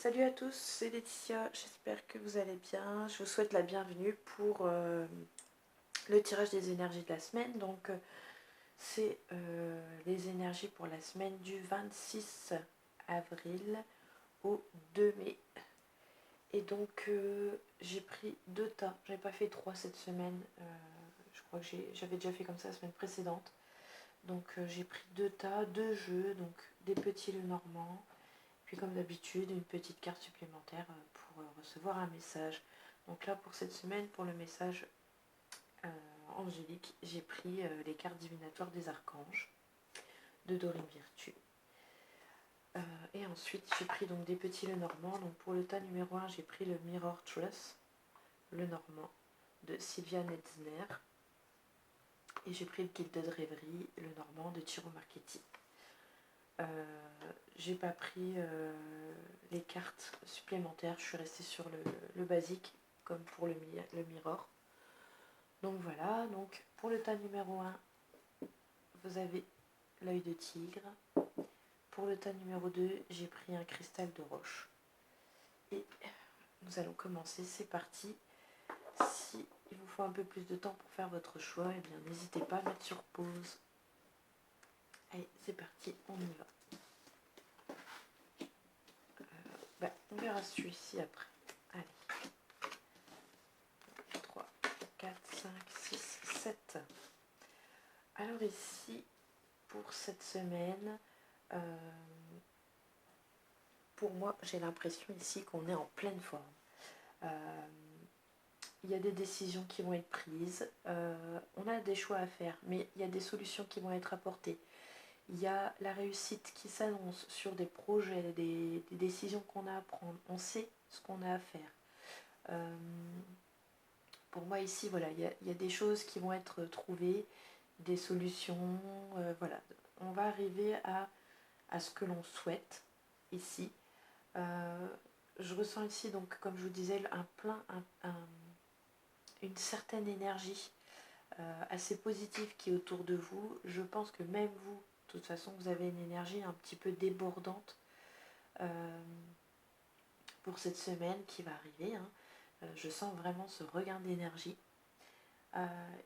Salut à tous, c'est Laetitia, j'espère que vous allez bien. Je vous souhaite la bienvenue pour le tirage des énergies de la semaine. Donc c'est les énergies pour la semaine du 26 avril au 2 mai. Et donc j'ai pris 2 tas, j'avais pas fait 3 cette semaine, je crois que j'avais déjà fait comme ça la semaine précédente. Donc j'ai pris 2 tas, 2 jeux, donc des petits Lenormand. Puis comme d'habitude, une petite carte supplémentaire pour recevoir un message. Donc là, pour cette semaine, pour le message angélique, j'ai pris les cartes divinatoires des archanges de Dorine Virtue. Et ensuite, j'ai pris donc des petits Lenormand. Donc pour le tas numéro 1, j'ai pris le Mirror Trust, Lenormand, de Sylvia Netzner. Et j'ai pris le Gilded Rêverie, Lenormand, de Tiro Marchetti. J'ai pas pris les cartes supplémentaires, je suis restée sur le basique comme pour le mirror. Donc voilà, donc pour le tas numéro 1, vous avez l'œil de tigre. Pour le tas numéro 2, j'ai pris un cristal de roche. Et nous allons commencer, c'est parti. Si il vous faut un peu plus de temps pour faire votre choix, eh bien n'hésitez pas à mettre sur pause. Allez, c'est parti, on y va. On verra celui-ci après. Allez. 3, 4, 5, 6, 7. Alors ici, pour cette semaine, pour moi, j'ai l'impression ici qu'on est en pleine forme. Il y a des décisions qui vont être prises. On a des choix à faire, mais il y a des solutions qui vont être apportées. Il y a la réussite qui s'annonce sur des projets, des décisions qu'on a à prendre. On sait ce qu'on a à faire. Pour moi ici, voilà, il y a des choses qui vont être trouvées, des solutions. Voilà, on va arriver à ce que l'on souhaite ici. Je ressens ici, donc, comme je vous disais, une certaine énergie assez positive qui est autour de vous. Je pense que même vous, de toute façon, vous avez une énergie un petit peu débordante pour cette semaine qui va arriver. Je sens vraiment ce regain d'énergie.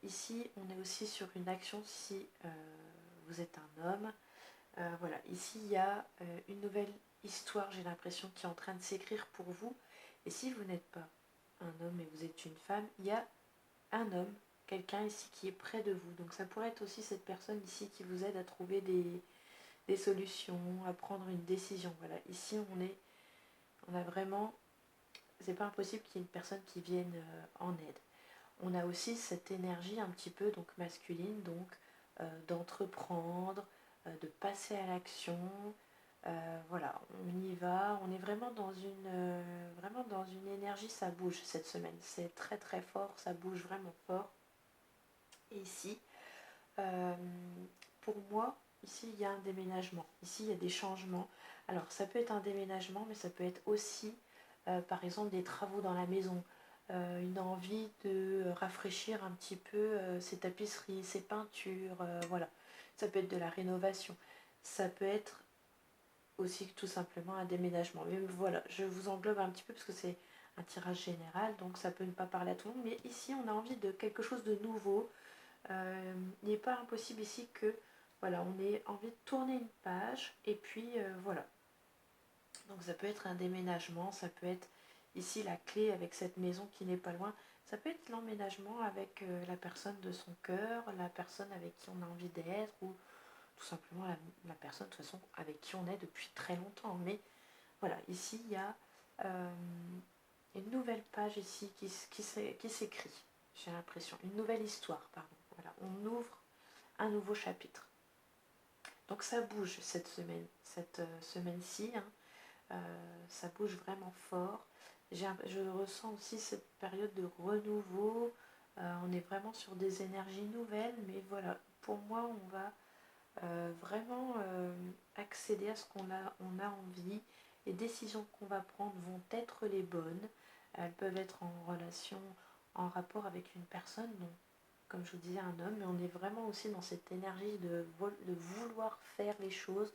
Ici, on est aussi sur une action si vous êtes un homme. Voilà, ici, il y a une nouvelle histoire, j'ai l'impression, qui est en train de s'écrire pour vous. Et si vous n'êtes pas un homme et vous êtes une femme, il y a un homme, quelqu'un ici qui est près de vous. Donc ça pourrait être aussi cette personne ici qui vous aide à trouver des solutions, à prendre une décision. Voilà, ici, on a vraiment... C'est pas impossible qu'il y ait une personne qui vienne en aide. On a aussi cette énergie un petit peu donc masculine, donc d'entreprendre, de passer à l'action. Voilà, on y va. On est vraiment dans une énergie, ça bouge cette semaine. C'est très très fort, ça bouge vraiment fort. Et ici, pour moi, ici il y a un déménagement. Ici il y a des changements. Alors ça peut être un déménagement, mais ça peut être aussi, par exemple, des travaux dans la maison. Une envie de rafraîchir un petit peu ses tapisseries, ses peintures, voilà. Ça peut être de la rénovation. Ça peut être aussi tout simplement un déménagement. Mais voilà, je vous englobe un petit peu parce que c'est un tirage général, donc ça peut ne pas parler à tout le monde. Mais ici, on a envie de quelque chose de nouveau. Il n'est pas impossible ici que, voilà, on ait envie de tourner une page et puis voilà. Donc ça peut être un déménagement, ça peut être ici la clé avec cette maison qui n'est pas loin. Ça peut être l'emménagement avec la personne de son cœur, la personne avec qui on a envie d'être, ou tout simplement la personne de toute façon avec qui on est depuis très longtemps. Mais voilà, ici il y a une nouvelle page ici qui s'écrit, j'ai l'impression, une nouvelle histoire, pardon. Voilà, on ouvre un nouveau chapitre. Donc ça bouge cette semaine-ci, ça bouge vraiment fort. Je ressens aussi cette période de renouveau. On est vraiment sur des énergies nouvelles, mais voilà, pour moi, on va vraiment accéder à ce qu'on a envie. Les décisions qu'on va prendre vont être les bonnes. Elles peuvent être en relation, en rapport avec une personne, donc, comme je vous disais, un homme, mais on est vraiment aussi dans cette énergie de vouloir faire les choses,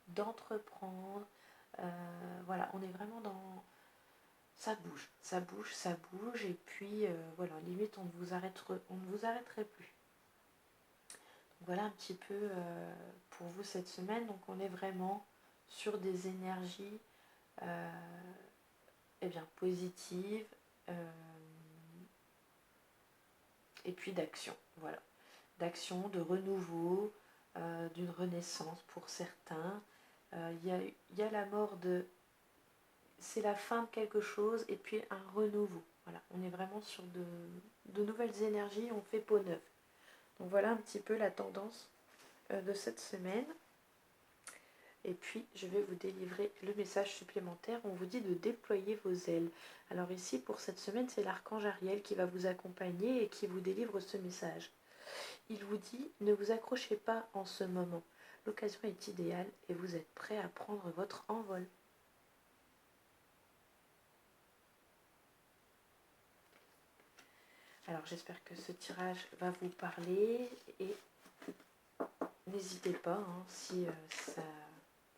d'entreprendre. Voilà, on est vraiment dans... Ça bouge, ça bouge, ça bouge, et puis voilà, limite on ne vous arrêterait plus. Donc voilà un petit peu pour vous cette semaine. Donc on est vraiment sur des énergies positives, et puis d'action, voilà. D'action, de renouveau, d'une renaissance pour certains. Il y a la mort de... C'est la fin de quelque chose et puis un renouveau. Voilà, on est vraiment sur de nouvelles énergies, on fait peau neuve. Donc voilà un petit peu la tendance de cette semaine. Et puis je vais vous délivrer le message supplémentaire. On vous dit de déployer vos ailes. Alors ici pour cette semaine, c'est l'archange Ariel qui va vous accompagner et qui vous délivre ce message. Il vous dit, ne vous accrochez pas en ce moment. L'occasion est idéale et vous êtes prêt à prendre votre envol. Alors j'espère que ce tirage va vous parler et n'hésitez pas, hein, si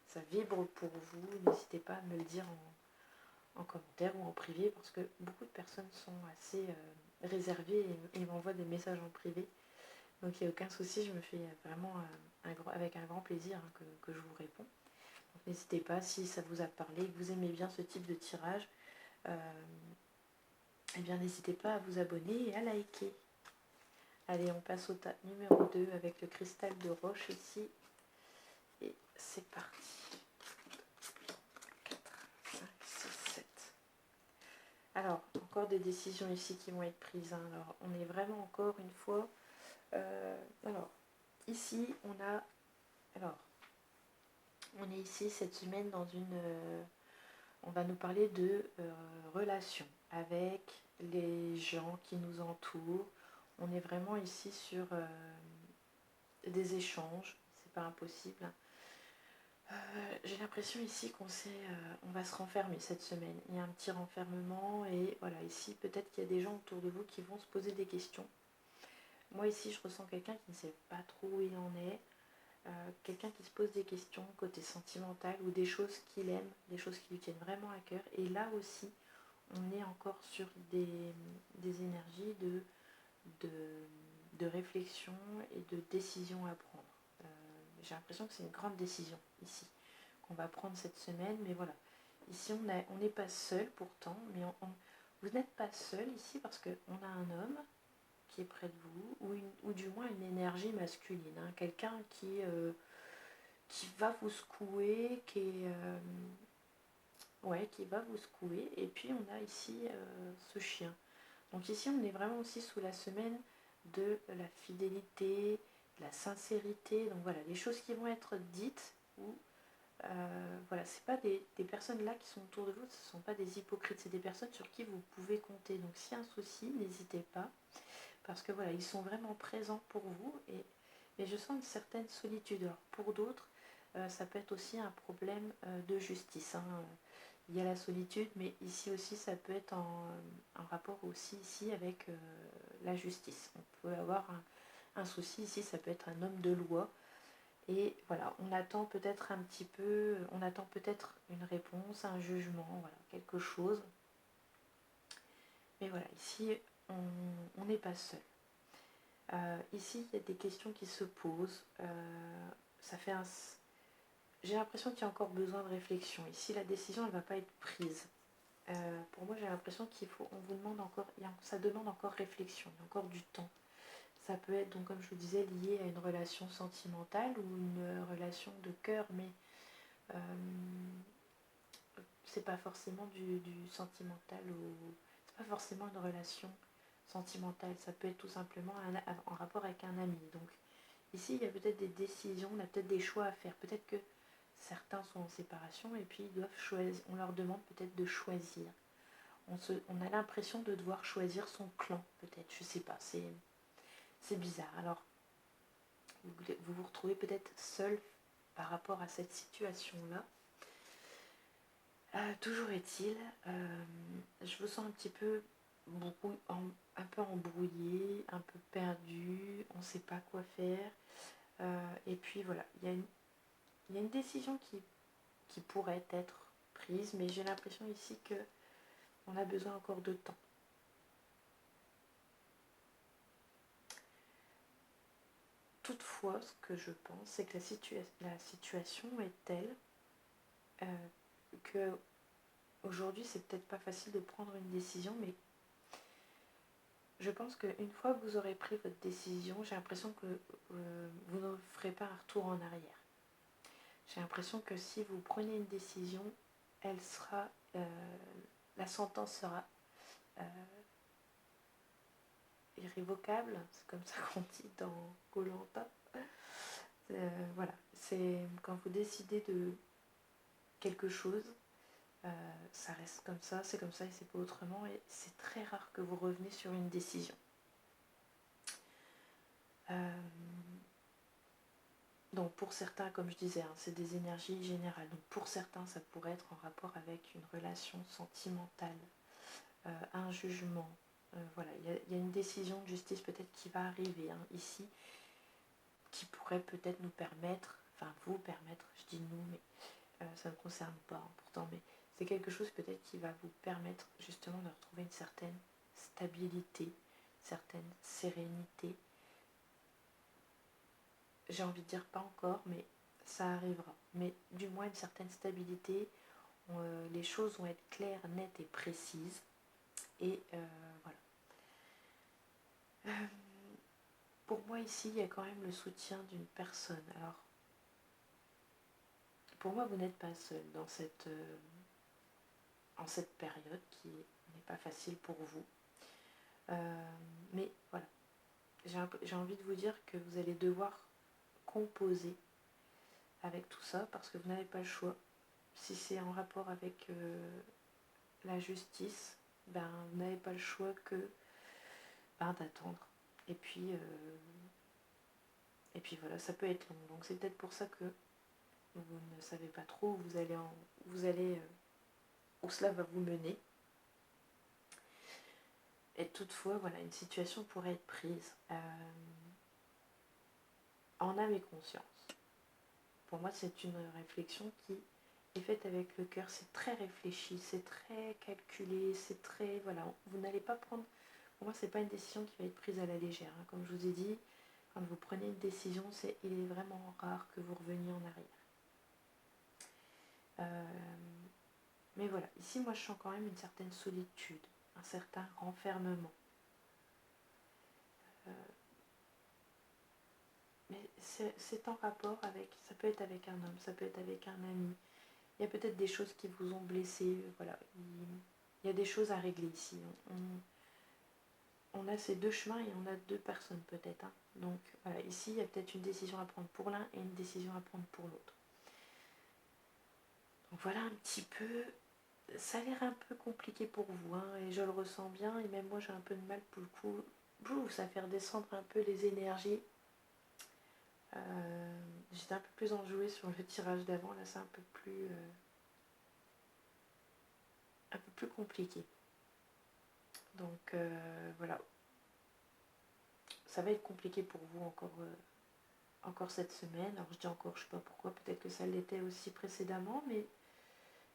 ça vibre pour vous, n'hésitez pas à me le dire en commentaire ou en privé, parce que beaucoup de personnes sont assez réservées et m'envoient des messages en privé. Donc il n'y a aucun souci, je me fais vraiment avec un grand plaisir que je vous réponds. Donc n'hésitez pas, si ça vous a parlé, que vous aimez bien ce type de tirage, eh bien n'hésitez pas à vous abonner et à liker. Allez, on passe au tas numéro 2 avec le cristal de roche ici. Et c'est parti. 4, 5, 6, 7. Alors, encore des décisions ici qui vont être prises. Hein. Alors, on est vraiment encore une fois... alors, ici, on est ici cette semaine dans une... on va nous parler de relations avec les gens qui nous entourent. On est vraiment ici sur des échanges, c'est pas impossible. J'ai l'impression ici on va se renfermer cette semaine. Il y a un petit renfermement et voilà, ici peut-être qu'il y a des gens autour de vous qui vont se poser des questions. Moi ici je ressens quelqu'un qui ne sait pas trop où il en est, quelqu'un qui se pose des questions côté sentimental ou des choses qu'il aime, des choses qui lui tiennent vraiment à cœur. Et là aussi, on est encore sur des énergies de réflexion et de décision à prendre. J'ai l'impression que c'est une grande décision ici qu'on va prendre cette semaine, mais voilà. Ici, on n'est pas seul pourtant, mais vous n'êtes pas seul ici parce qu'on a un homme qui est près de vous, ou du moins une énergie masculine, hein, quelqu'un qui va vous secouer, qui va vous secouer. Et puis on a ici ce chien. Donc ici on est vraiment aussi sous la semaine de la fidélité, de la sincérité. Donc voilà, les choses qui vont être dites, ou voilà, c'est pas des personnes là qui sont autour de vous, ce ne sont pas des hypocrites, c'est des personnes sur qui vous pouvez compter. Donc s'il y a un souci, n'hésitez pas, parce que voilà, ils sont vraiment présents pour vous. Mais je sens une certaine solitude. Alors pour d'autres, ça peut être aussi un problème de justice, hein. Il y a la solitude, mais ici aussi ça peut être en rapport aussi ici avec la justice. On peut avoir un souci ici, ça peut être un homme de loi. Et voilà, on attend peut-être une réponse, un jugement, voilà, quelque chose. Mais voilà, ici, on n'est pas seul. Ici, il y a des questions qui se posent. J'ai l'impression qu'il y a encore besoin de réflexion. Ici, la décision, elle ne va pas être prise. Pour moi, j'ai l'impression on vous demande encore, ça demande encore réflexion, il y a encore du temps. Ça peut être, donc comme je vous disais, lié à une relation sentimentale ou une relation de cœur, mais c'est pas forcément du sentimental, ou c'est pas forcément une relation sentimentale. Ça peut être tout simplement en rapport avec un ami. Donc ici, il y a peut-être des décisions, on a peut-être des choix à faire. Peut-être que certains sont en séparation et puis ils doivent choisir. On leur demande peut-être de choisir. On a l'impression de devoir choisir son clan, peut-être. Je sais pas. C'est bizarre. Alors, vous vous retrouvez peut-être seul par rapport à cette situation-là. Toujours est-il, je vous sens un petit peu un peu embrouillé, un peu perdu, on ne sait pas quoi faire. Et puis voilà, il y a une décision qui pourrait être prise prise, mais j'ai l'impression ici que on a besoin encore de temps. Toutefois, ce que je pense, c'est que la situation est telle que aujourd'hui, c'est peut-être pas facile de prendre une décision, mais je pense qu'une fois que vous aurez pris votre décision, j'ai l'impression que vous ne ferez pas un retour en arrière. J'ai l'impression que si vous prenez une décision, elle sera, la sentence sera irrévocable, c'est comme ça qu'on dit dans Koh-Lanta. Voilà, c'est quand vous décidez de quelque chose, ça reste comme ça, c'est comme ça et c'est pas autrement, et c'est très rare que vous revenez sur une décision. Donc pour certains, comme je disais, hein, c'est des énergies générales. Donc pour certains, ça pourrait être en rapport avec une relation sentimentale, un jugement. Voilà, il y a une décision de justice peut-être qui va arriver ici, qui pourrait peut-être nous permettre, enfin vous permettre, je dis nous, mais ça ne me concerne pas pourtant, mais c'est quelque chose peut-être qui va vous permettre justement de retrouver une certaine stabilité, une certaine sérénité. J'ai envie de dire pas encore, mais ça arrivera. Mais du moins une certaine stabilité, les choses vont être claires, nettes et précises. Et voilà. Pour moi ici, il y a quand même le soutien d'une personne. Alors, pour moi, vous n'êtes pas seul dans en cette période qui n'est pas facile pour vous. Mais voilà, j'ai envie de vous dire que vous allez devoir composer avec tout ça parce que vous n'avez pas le choix. Si c'est en rapport avec la justice, ben, vous n'avez pas le choix que d'attendre. Et puis voilà, ça peut être long. Donc c'est peut-être pour ça que vous ne savez pas trop où vous allez où cela va vous mener. Et toutefois, voilà, une situation pourrait être prise en âme et conscience. Pour moi, c'est une réflexion qui est faite avec le cœur. C'est très réfléchi, c'est très calculé, c'est très... Voilà, vous n'allez pas prendre... Pour moi, c'est pas une décision qui va être prise à la légère. Comme je vous ai dit, quand vous prenez une décision, il est vraiment rare que vous reveniez en arrière. Mais voilà, ici, moi, je sens quand même une certaine solitude, un certain renfermement. Mais c'est en rapport avec, ça peut être avec un homme, ça peut être avec un ami. Il y a peut-être des choses qui vous ont blessé, voilà. Il y a des choses à régler ici. On a ces deux chemins et on a deux personnes peut-être. Donc voilà, ici il y a peut-être une décision à prendre pour l'un et une décision à prendre pour l'autre. Donc voilà un petit peu, ça a l'air un peu compliqué pour vous, et je le ressens bien, et même moi j'ai un peu de mal pour le coup, ça fait redescendre un peu les énergies. J'étais un peu plus enjouée sur le tirage d'avant, là c'est un peu plus compliqué. Donc voilà, ça va être compliqué pour vous encore cette semaine. Alors je dis encore, je sais pas pourquoi, peut-être que ça l'était aussi précédemment, mais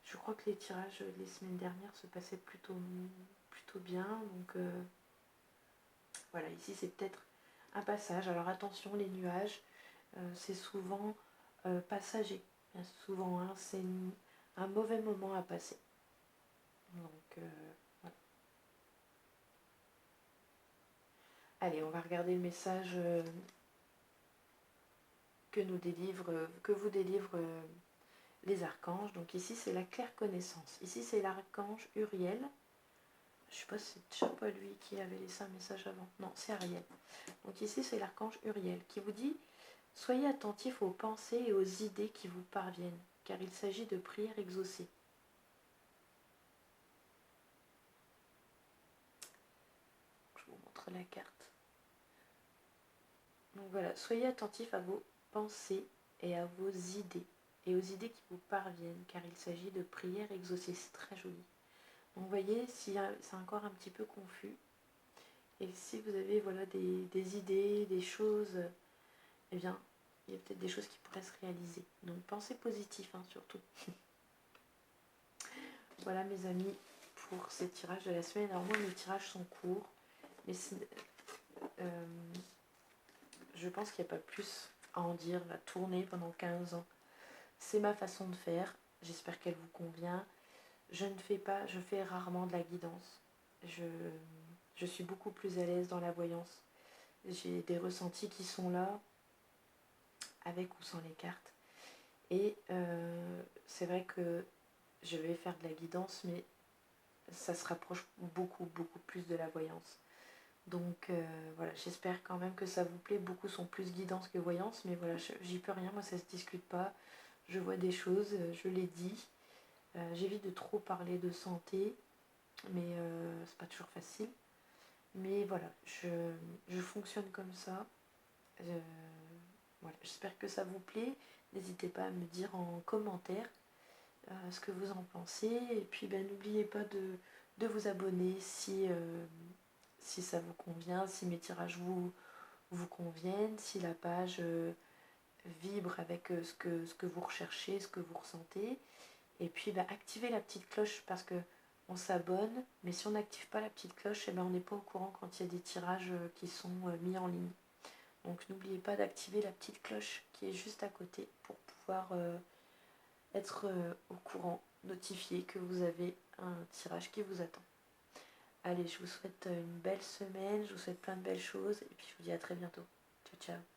je crois que les tirages les semaines dernières se passaient plutôt bien. Donc voilà, ici c'est peut-être un passage. Alors attention, les nuages, c'est souvent passager. Bien souvent, c'est un mauvais moment à passer. Donc voilà. Allez, on va regarder le message que vous délivrent les archanges. Donc ici c'est la claire connaissance. Ici c'est l'archange Uriel. Je sais pas si c'est pas lui qui avait laissé un message avant. Non, c'est Ariel. Donc ici c'est l'archange Uriel qui vous dit: soyez attentifs aux pensées et aux idées qui vous parviennent, car il s'agit de prières exaucées. Je vous montre la carte. Donc voilà, soyez attentifs à vos pensées et à vos idées, et aux idées qui vous parviennent, car il s'agit de prières exaucées. C'est très joli. Donc vous voyez, si c'est encore un petit peu confus, et si vous avez des idées, des choses, eh bien, il y a peut-être des choses qui pourraient se réaliser. Donc pensez positif, surtout. Voilà mes amis pour ces tirages de la semaine. Alors moi mes tirages sont courts, mais je pense qu'il n'y a pas plus à en dire. La tournée pendant 15 ans, c'est ma façon de faire. J'espère qu'elle vous convient. Je fais rarement de la guidance. Je suis beaucoup plus à l'aise dans la voyance. J'ai des ressentis qui sont là, avec ou sans les cartes. Et c'est vrai que je vais faire de la guidance, mais ça se rapproche beaucoup, beaucoup plus de la voyance. Donc voilà, j'espère quand même que ça vous plaît. Beaucoup sont plus guidance que voyance, mais voilà, j'y peux rien, moi ça se discute pas. Je vois des choses, je les dis. J'évite de trop parler de santé, mais c'est pas toujours facile. Mais voilà, je fonctionne comme ça. Voilà, j'espère que ça vous plaît. N'hésitez pas à me dire en commentaire ce que vous en pensez. Et puis n'oubliez pas de vous abonner si ça vous convient, si mes tirages vous conviennent, si la page vibre avec ce que vous recherchez, ce que vous ressentez. Et puis activez la petite cloche parce que on s'abonne, mais si on n'active pas la petite cloche, on n'est pas au courant quand il y a des tirages qui sont mis en ligne. Donc n'oubliez pas d'activer la petite cloche qui est juste à côté pour pouvoir être au courant, notifié que vous avez un tirage qui vous attend. Allez, je vous souhaite une belle semaine, je vous souhaite plein de belles choses et puis je vous dis à très bientôt. Ciao, ciao.